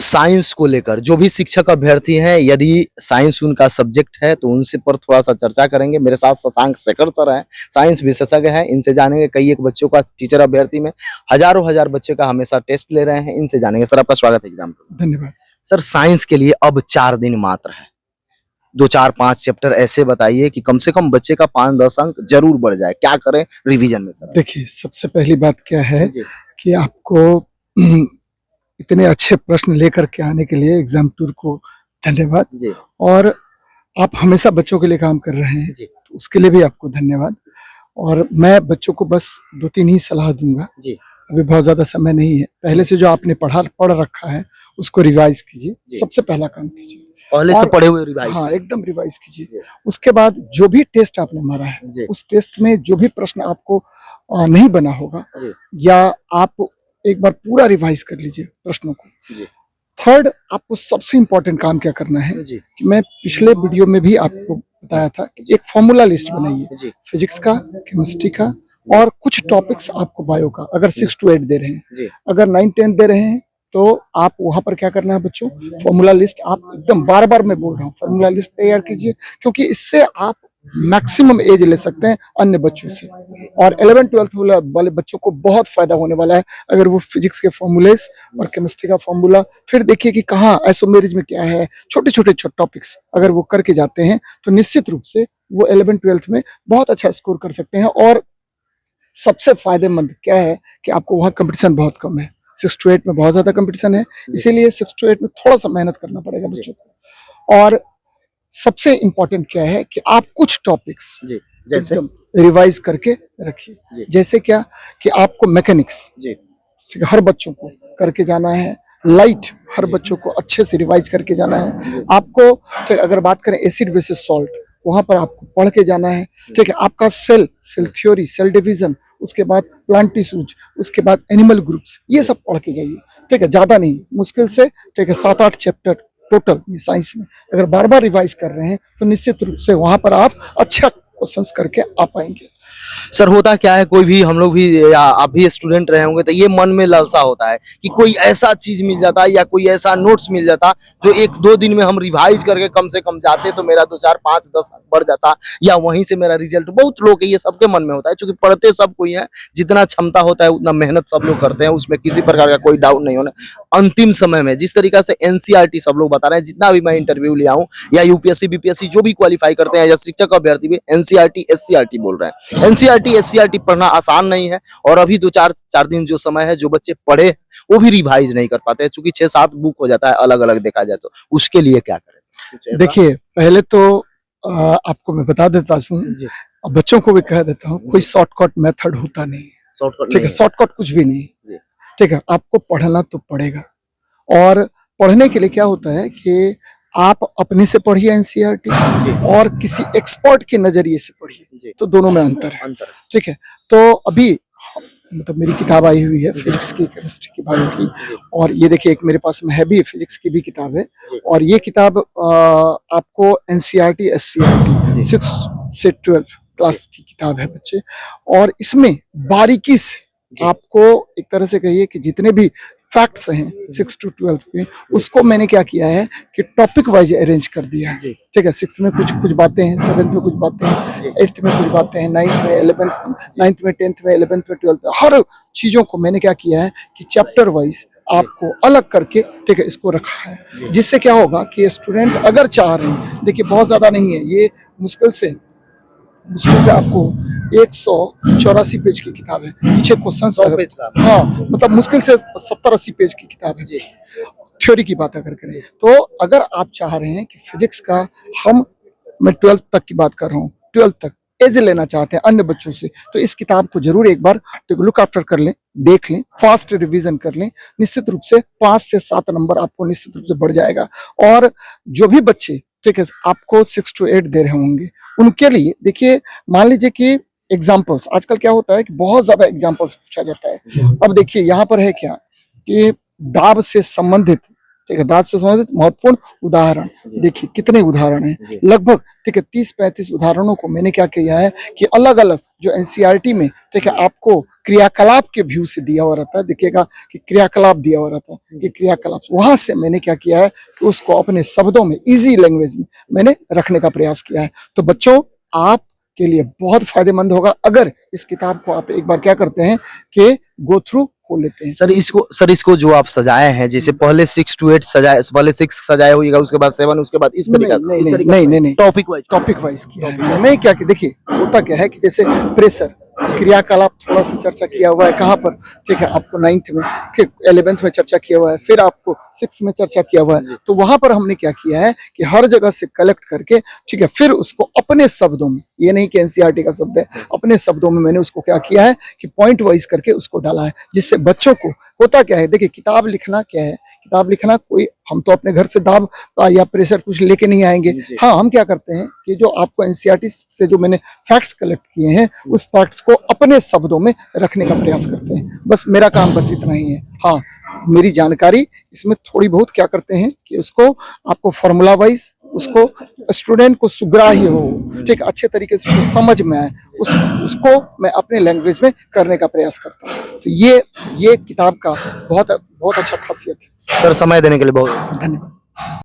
Science को लेकर जो भी शिक्षक अभ्यर्थी हैं, यदि साइंस उनका सब्जेक्ट है तो उनसे पर थोड़ा सा चर्चा करेंगे। मेरे साथ शशांक शेखर सर हैं, साइंस विशेषज्ञ हैं। इनसे जानेंगे कई एक बच्चों का टीचर अभ्यर्थी में हजारों हजार बच्चे का हमेशा टेस्ट ले रहे हैं। इनसे जानेंगे। सर आपका स्वागत है एग्जाम में। धन्यवाद। सर साइंस के लिए अब 4 दिन मात्र है। 2, 4, 5 चैप्टर ऐसे बताइए कि कम से कम बच्चे का 5-10 अंक जरूर बढ़ जाए। क्या करें रिवीजन में? सर देखिए, सबसे पहली बात क्या है कि आपको इतने अच्छे प्रश्न लेकर के आने के लिए एग्जाम टूर को धन्यवाद जी। और आप हमेशा बच्चों के लिए काम कर रहे हैं तो उसके लिए भी आपको धन्यवाद। और मैं बच्चों को बस 2-3 ही सलाह दूंगा जी। अभी बहुत ज्यादा समय नहीं है। पहले से जो आपने पढ़ रखा है उसको रिवाइज कीजिए। सबसे पहला काम कीजिए, पहले से पढ़े हुए रिवाइज। हाँ, एकदम रिवाइज कीजिए। उसके बाद जो भी टेस्ट आपने मारा है उस टेस्ट में जो भी प्रश्न आपको नहीं बना होगा या आप एक बार पूरा रिवाइज कर लीजिए प्रश्नों को। थर्ड, आपको सबसे इंपॉर्टेंट काम क्या करना है कि मैं पिछले वीडियो में भी आपको बताया था कि एक फॉर्मूला लिस्ट बनाइए फिजिक्स का, केमिस्ट्री का और कुछ टॉपिक्स आपको बायो का। अगर 6 to 8 दे रहे हैं, अगर 9-10 दे रहे हैं तो आप वहां पर क्या करना है बच्चों, फॉर्मूला लिस्ट आप एकदम बार-बार मैं बोल रहा हूँ फॉर्मूला लिस्ट तैयार कीजिए, क्योंकि इससे आप मैक्सिमम एज ले सकते हैं अन्य बच्चों से। और 11-12 वाले बच्चों को बहुत फायदा होने वाला है अगर वो फिजिक्स के फॉर्मूलेस और केमिस्ट्री का फॉर्मूला, फिर देखिए कि कहाँ आइसोमेरिज में क्या है, छोटे छोटे टॉपिक्स अगर वो करके जाते हैं तो निश्चित रूप से वो 11-12 में बहुत अच्छा स्कोर कर सकते हैं। और सबसे फायदेमंद क्या है कि आपको वहाँ कंपटीशन बहुत कम है। 6 to 8 में बहुत ज्यादा कंपटीशन है, इसीलिए 6 to 8 में थोड़ा सा मेहनत करना पड़ेगा बच्चों को। और सबसे इंपॉर्टेंट क्या है कि आप कुछ टॉपिक्स जैसे रिवाइज करके रखिए। जैसे क्या कि आपको मैकेनिक्स हर बच्चों को करके जाना है, लाइट हर बच्चों को अच्छे से रिवाइज करके जाना है आपको। तो अगर बात करें एसिड वर्सेस सॉल्ट, वहां पर आपको पढ़ के जाना है। ठीक है, आपका सेल थ्योरी, सेल डिवीजन, उसके बाद प्लांट टिश्यूज, उसके बाद एनिमल ग्रुप्स, ये सब पढ़ के जाइए। ठीक है, ज्यादा नहीं, मुश्किल से ठीक है 7-8 चैप्टर टोटल साइंस में अगर बार बार रिवाइज कर रहे हैं तो निश्चित रूप से वहां पर आप अच्छा क्वेश्चंस करके आ पाएंगे। सर होता क्या है, कोई भी हम लोग भी या आप भी स्टूडेंट रहे होंगे तो ये मन में लालसा होता है कि कोई ऐसा चीज मिल जाता या कोई ऐसा नोट्स मिल जाता जो 1-2 दिन में हम रिवाइज करके कम से कम जाते तो मेरा 2, 4, 5, 10 बढ़ जाता या वहीं से मेरा रिजल्ट। बहुत लोग ये सबके मन में होता है, क्योंकि पढ़ते सब कोई है, जितना क्षमता होता है उतना मेहनत सब लोग करते हैं, उसमें किसी प्रकार का कोई डाउट नहीं होना। अंतिम समय में जिस तरीका से एनसीईआरटी सब लोग बता रहे हैं, जितना भी मैं इंटरव्यू लिया हूँ या यूपीएससी बीपीएससी जो भी क्वालिफाई करते हैं या शिक्षक अभ्यर्थी भी एनसीईआरटी एससीईआरटी बोल रहे हैं। एनसीईआरटी एससीईआरटी पढ़ना आसान नहीं है और अभी 2-4 दिन जो समय है जो बच्चे पढ़े वो भी रिवाइज नहीं कर पाते हैं, क्योंकि 6-7 बुक हो जाता है अलग अलग देखा जाए तो। उसके लिए क्या करें? देखिए, पहले तो आपको मैं बता देता हूँ, बच्चों को भी कह देता हूँ, कोई शॉर्टकट मेथड होता नहीं। ठीक है, शॉर्टकट कुछ भी नहीं। ठीक है, आपको पढ़ना तो पड़ेगा। और पढ़ने के लिए क्या होता है कि आप अपने से पढ़िए एनसीईआरटी और किसी एक्सपर्ट के नजरिए से पढ़िए, तो दोनों में अंतर है। ठीक है, तो अभी मतलब मेरी किताब आई हुई है फिजिक्स की, केमिस्ट्री की, बायो की, और ये देखिए एक मेरे पास में है भी, फिजिक्स की भी किताब है। और ये किताब आपको एनसीईआरटी एससीईआरटी 6 से 12 क्लास की किताब है बच्चे। और इसमें बारीकी से आपको एक तरह से कहिए कि जितने भी फैक्ट्स हैं 6 to 12 में, उसको मैंने क्या किया है कि टॉपिक वाइज अरेंज कर दिया है। ठीक है, 6 में कुछ बातें हैं, 7th में कुछ बातें हैं, 8th में कुछ बातें हैं, 9th में 11th में 10th में 11th में 12th में, हर चीजों को मैंने क्या किया है कि चैप्टर वाइज आपको अलग करके ठीक है इसको रखा है। जिससे क्या होगा कि स्टूडेंट अगर चाह रहे हैं, देखिए बहुत ज्यादा नहीं है ये, मुश्किल से आपको 184 पेज की किताब है, पीछे क्वेश्चन, हाँ मतलब मुश्किल से 70-80 पेज की किताब है थ्योरी की बात अगर करें तो। अगर आप चाह रहे हैं कि फिजिक्स का मैं 12th तक की बात कर रहा हूँ, 12th तक एज लेना चाहते हैं अन्य बच्चों से, तो इस किताब को जरूर एक बार लुक आफ्टर कर लें, देख लें, फास्ट रिवीजन कर लें। निश्चित रूप से 5 से 7 नंबर आपको निश्चित रूप से बढ़ जाएगा। और जो भी बच्चे ठीक है आपको 6 to 8 दे रहे होंगे, उनके लिए देखिए, मान लीजिए कि एग्जाम्पल्स, आजकल क्या होता है कि बहुत ज्यादा एग्जाम्पल्स पूछा जाता है। अब देखिए यहाँ पर है क्या कि दाब से संबंधित, ठीक है, दाब से संबंधित महत्वपूर्ण उदाहरण, देखिए कितने उदाहरण हैं, लगभग ठीक है 30-35 उदाहरणों को मैंने क्या किया है कि अलग अलग जो एनसीईआरटी में ठीक है आपको क्रियाकलाप के व्यू से दिया हुआ रहता है। देखिएगा कि क्रियाकलाप दिया हुआ रहता है कि क्रियाकलाप, वहां से मैंने क्या किया है कि उसको अपने शब्दों में, इजी लैंग्वेज में मैंने रखने का प्रयास किया है। तो बच्चों, आप के लिए बहुत फायदेमंद होगा अगर इस किताब को आप एक बार क्या करते हैं कि गो थ्रू खोल लेते हैं। सर इसको जो आप सजाए हैं, जैसे पहले 6 to 8 सजाए, पहले 6 सजाए होइएगा, उसके बाद 7, उसके बाद इस तरीका नहीं, टॉपिक वाइज किया है मैंने। क्या कि देखिए, होता क्या है कि जैसे प्रेशर, क्रियाकलाप थोड़ा सा चर्चा किया हुआ है कहाँ पर, ठीक है, आपको 9th में, फिर 11th में चर्चा किया हुआ है, फिर आपको 6th में चर्चा किया हुआ है। तो वहां पर हमने क्या किया है कि हर जगह से कलेक्ट करके, ठीक है, फिर उसको अपने शब्दों में, ये नहीं कि एनसीईआरटी का शब्द है, अपने शब्दों में मैंने उसको क्या किया है कि पॉइंट वाइज करके उसको डाला है, जिससे बच्चों को होता क्या है, देखिए किताब लिखना क्या है, किताब लिखना कोई, हम तो अपने घर से दाब या प्रेशर कुछ लेके नहीं आएंगे। हाँ, हम क्या करते हैं कि जो आपको एनसीईआरटी से जो मैंने फैक्ट्स कलेक्ट किए हैं, उस फैक्ट्स को अपने शब्दों में रखने का प्रयास करते हैं। बस मेरा काम बस इतना ही है। हाँ, मेरी जानकारी इसमें थोड़ी बहुत क्या करते हैं कि उसको आपको फॉर्मूला वाइज, उसको स्टूडेंट को सुग्राह्य हो, ठीक, अच्छे तरीके से उसको समझ में आए, उसको मैं अपने लैंग्वेज में करने का प्रयास करता हूँ। तो ये किताब का बहुत बहुत अच्छा खासियत है। सर समय देने के लिए बहुत धन्यवाद।